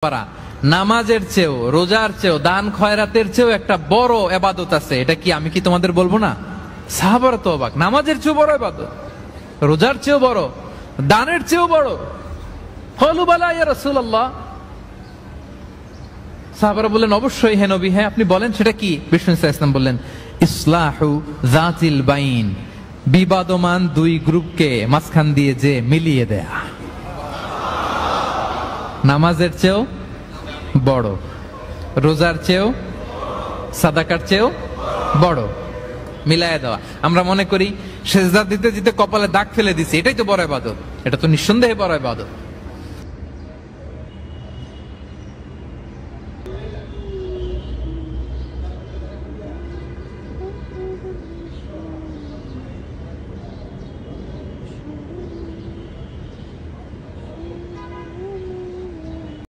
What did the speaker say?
পারা নামাজের চেয়েও, রোজার চেয়েও, দান খয়রাতের চেয়েও একটা বড় ইবাদত আছে। এটা কি আমি কি তোমাদের বলবো না? সাহাবারা তো অবাক, নামাজের চেয়েও বড় ইবাদত, রোজার চেয়েও বড়, দানের চেয়েও বড়। ক্বালু বালা ইয়া রাসূলুল্লাহ। সাহাবারা বললেন অবশ্যই হে নবী, হ্যাঁ আপনি বলেন সেটা কি? বিষ্ণু সাল্লাল্লাহু আলাইহি ওয়াসাল্লাম বললেন ইসলাহু যাতিল বাইন, বিবাদমান দুই গ্রুপকে মাঝখান দিয়ে যে মিলিয়ে দেয়া। নামাজের চেয়েও বড়, রোজার চেয়েও, সাদাকার চেয়েও বড়, মিলায়া দেওয়া। আমরা মনে করি সেজদা দিতে দিতে কপালে দাগ ফেলে দিছি, এটাই তো বড় ইবাদত। এটা তো নিঃসন্দেহে বড় ইবাদত।